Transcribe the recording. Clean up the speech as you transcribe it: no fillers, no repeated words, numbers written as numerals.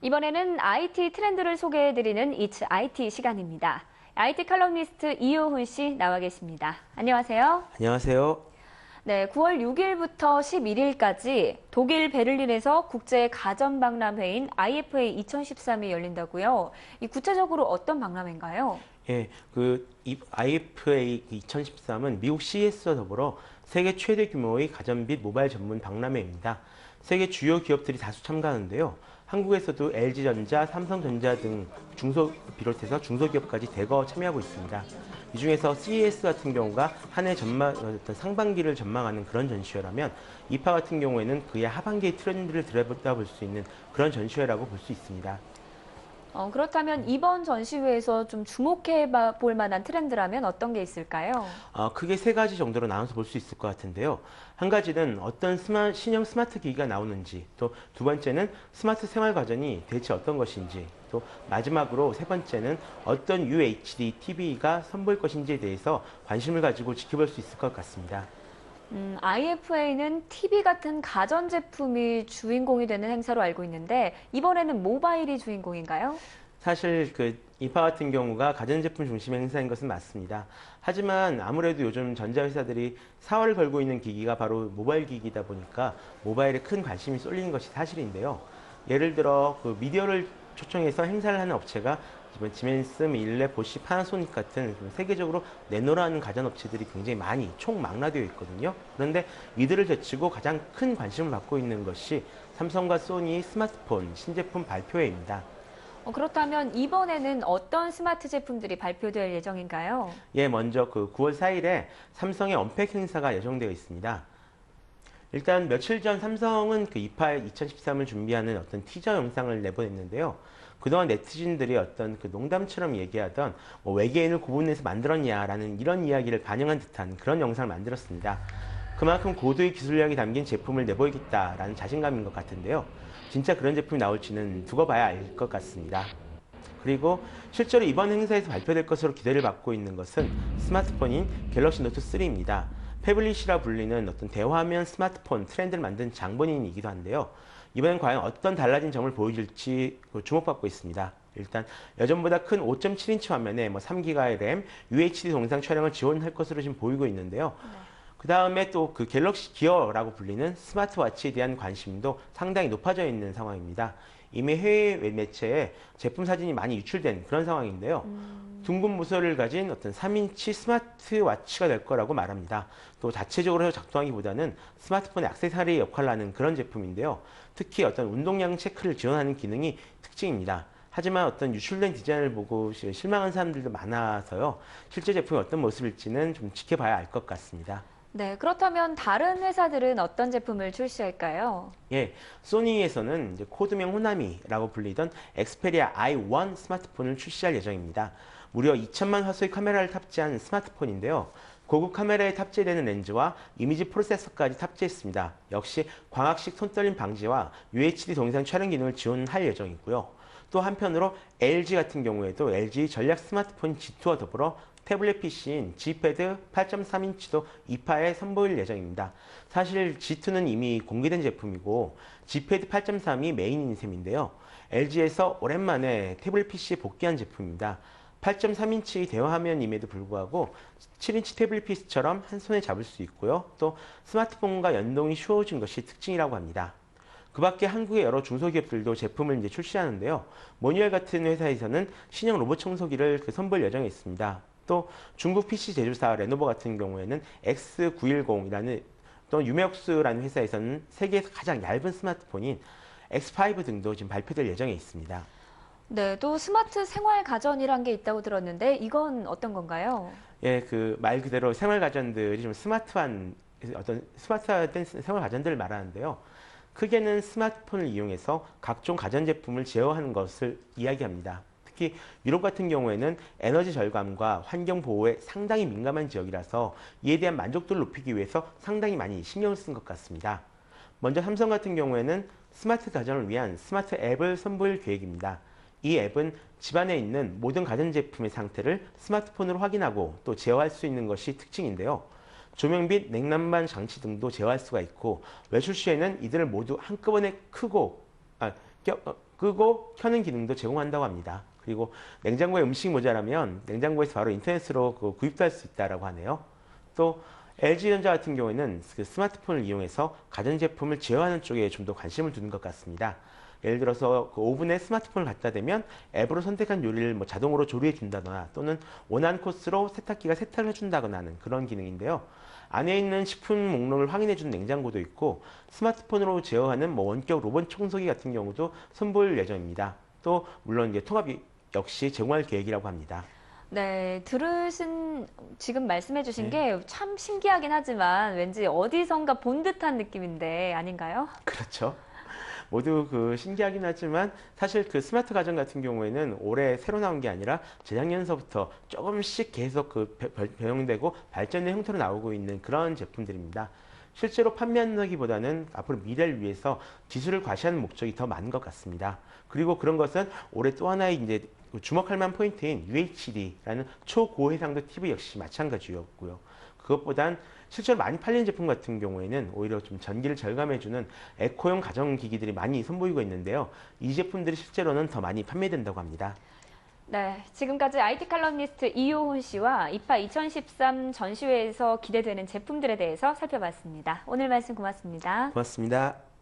이번에는 IT 트렌드를 소개해드리는 It's IT 시간입니다. IT 칼럼니스트 이효훈 씨 나와 계십니다. 안녕하세요. 안녕하세요. 네, 9월 6일부터 11일까지 독일 베를린에서 국제 가전 박람회인 IFA 2013이 열린다고요. 이 구체적으로 어떤 박람회인가요? 예, 이 IFA 2013은 미국 CES와 더불어 세계 최대 규모의 가전 및 모바일 전문 박람회입니다. 세계 주요 기업들이 다수 참가하는데요. 한국에서도 LG전자, 삼성전자 등 비롯해서 중소기업까지 대거 참여하고 있습니다. 이 중에서 CES 같은 경우가 한 해 어떤 상반기를 전망하는 그런 전시회라면 이파 같은 경우에는 그의 하반기의 트렌드를 들여다볼 수 있는 그런 전시회라고 볼 수 있습니다. 그렇다면 이번 전시회에서 좀 주목해 볼 만한 트렌드라면 어떤 게 있을까요? 크게 세 가지 정도로 나눠서 볼 수 있을 것 같은데요. 한 가지는 어떤 신형 스마트 기기가 나오는지, 또 두 번째는 스마트 생활 가전이 대체 어떤 것인지, 또 마지막으로 세 번째는 어떤 UHD TV가 선보일 것인지에 대해서 관심을 가지고 지켜볼 수 있을 것 같습니다. IFA는 TV 같은 가전제품이 주인공이 되는 행사로 알고 있는데 이번에는 모바일이 주인공인가요? 사실 이파 같은 경우가 가전제품 중심의 행사인 것은 맞습니다. 하지만 아무래도 요즘 전자회사들이 사활을 걸고 있는 기기가 바로 모바일 기기이다 보니까 모바일에 큰 관심이 쏠리는 것이 사실인데요. 예를 들어 미디어를 초청해서 행사를 하는 업체가 지멘스, 밀레, 보쉬, 파나소닉 같은 세계적으로 내노라는 가전업체들이 굉장히 많이 총망라되어 있거든요. 그런데 이들을 제치고 가장 큰 관심을 받고 있는 것이 삼성과 소니의 스마트폰 신제품 발표회입니다. 그렇다면 이번에는 어떤 스마트 제품들이 발표될 예정인가요? 예, 먼저 9월 4일에 삼성의 언팩 행사가 예정되어 있습니다. 일단 며칠 전 삼성은 이파 2013을 준비하는 어떤 티저 영상을 내보냈는데요. 그동안 네티즌들이 어떤 농담처럼 얘기하던 외계인을 구분해서 만들었냐라는 이런 이야기를 반영한 듯한 그런 영상을 만들었습니다. 그만큼 고도의 기술력이 담긴 제품을 내보이겠다라는 자신감인 것 같은데요. 진짜 그런 제품이 나올지는 두고 봐야 알 것 같습니다. 그리고 실제로 이번 행사에서 발표될 것으로 기대를 받고 있는 것은 스마트폰인 갤럭시 노트 3입니다. 패블릿이라 불리는 어떤 대화면 스마트폰 트렌드를 만든 장본인이기도 한데요. 이번엔 과연 어떤 달라진 점을 보여줄지 주목받고 있습니다. 일단 여전보다 큰 5.7인치 화면에 3GB의 램, UHD 동영상 촬영을 지원할 것으로 지금 보이고 있는데요. 그 다음에 또 갤럭시 기어라고 불리는 스마트워치에 대한 관심도 상당히 높아져 있는 상황입니다. 이미 해외 매체에 제품 사진이 많이 유출된 그런 상황인데요. 둥근 무쇠를 가진 어떤 3인치 스마트워치가 될 거라고 말합니다. 또 자체적으로 작동하기보다는 스마트폰의 액세서리 역할을 하는 그런 제품인데요. 특히 어떤 운동량 체크를 지원하는 기능이 특징입니다. 하지만 어떤 유출된 디자인을 보고 실망한 사람들도 많아서요. 실제 제품이 어떤 모습일지는 좀 지켜봐야 알 것 같습니다. 네, 그렇다면 다른 회사들은 어떤 제품을 출시할까요? 예, 소니에서는 이제 코드명 호나미라고 불리던 엑스페리아 i1 스마트폰을 출시할 예정입니다. 무려 2천만 화소의 카메라를 탑재한 스마트폰인데요. 고급 카메라에 탑재되는 렌즈와 이미지 프로세서까지 탑재했습니다. 역시 광학식 손떨림 방지와 UHD 동영상 촬영 기능을 지원할 예정이고요. 또 한편으로 LG 같은 경우에도 LG 전략 스마트폰 G2와 더불어 태블릿 PC인 G패드 8.3인치도 이파에 선보일 예정입니다. 사실 G2는 이미 공개된 제품이고 G패드 8.3이 메인인 셈인데요. LG에서 오랜만에 태블릿 PC에 복귀한 제품입니다. 8.3인치 대화 화면임에도 불구하고 7인치 태블릿 PC처럼 한 손에 잡을 수 있고요. 또 스마트폰과 연동이 쉬워진 것이 특징이라고 합니다. 그 밖에 한국의 여러 중소기업들도 제품을 이제 출시하는데요. 모니엘 같은 회사에서는 신형 로봇 청소기를 선보일 예정에 있습니다. 또 중국 PC 제조사 레노버 같은 경우에는 X910이라는 또 유메옥스라는 회사에서는 세계에서 가장 얇은 스마트폰인 X5 등도 지금 발표될 예정에 있습니다. 네, 또 스마트 생활 가전이란 게 있다고 들었는데 이건 어떤 건가요? 예, 말 그대로 생활 가전들이 좀 스마트된 생활 가전들을 말하는데요. 크게는 스마트폰을 이용해서 각종 가전제품을 제어하는 것을 이야기합니다. 특히 유럽 같은 경우에는 에너지 절감과 환경 보호에 상당히 민감한 지역이라서 이에 대한 만족도를 높이기 위해서 상당히 많이 신경을 쓴 것 같습니다. 먼저 삼성 같은 경우에는 스마트 가전을 위한 스마트 앱을 선보일 계획입니다. 이 앱은 집안에 있는 모든 가전제품의 상태를 스마트폰으로 확인하고 또 제어할 수 있는 것이 특징인데요. 조명 및 냉난방 장치 등도 제어할 수가 있고 외출 시에는 이들을 모두 한꺼번에 끄고 켜는 기능도 제공한다고 합니다. 그리고 냉장고에 음식이 모자라면 냉장고에서 바로 인터넷으로 구입도 할 수 있다라고 하네요. 또 LG전자 같은 경우에는 그 스마트폰을 이용해서 가전제품을 제어하는 쪽에 좀 더 관심을 두는 것 같습니다. 예를 들어서 그 오븐에 스마트폰을 갖다 대면 앱으로 선택한 요리를 뭐 자동으로 조리해 준다거나 또는 원하는 코스로 세탁기가 세탁을 해준다거나 하는 그런 기능인데요. 안에 있는 식품 목록을 확인해 주는 냉장고도 있고 스마트폰으로 제어하는 뭐 원격 로봇 청소기 같은 경우도 선보일 예정입니다. 또 물론 이제 통합이 역시 제공할 계획이라고 합니다. 네, 지금 말씀해주신 네. 게 참 신기하긴 하지만 왠지 어디선가 본 듯한 느낌인데 아닌가요? 그렇죠. 모두 그 신기하긴 하지만 사실 그 스마트 가전 같은 경우에는 올해 새로 나온 게 아니라 재작년서부터 조금씩 계속 변형되고 발전된 형태로 나오고 있는 그런 제품들입니다. 실제로 판매한다기보다는 앞으로 미래를 위해서 기술을 과시하는 목적이 더 많은 것 같습니다. 그리고 그런 것은 올해 또 하나의 이제 주목할 만한 포인트인 UHD라는 초고해상도 TV 역시 마찬가지였고요. 그것보단 실제로 많이 팔리는 제품 같은 경우에는 오히려 좀 전기를 절감해주는 에코용 가전기기들이 많이 선보이고 있는데요. 이 제품들이 실제로는 더 많이 판매된다고 합니다. 네, 지금까지 IT 칼럼니스트 이효훈 씨와 이파 2013 전시회에서 기대되는 제품들에 대해서 살펴봤습니다. 오늘 말씀 고맙습니다. 고맙습니다.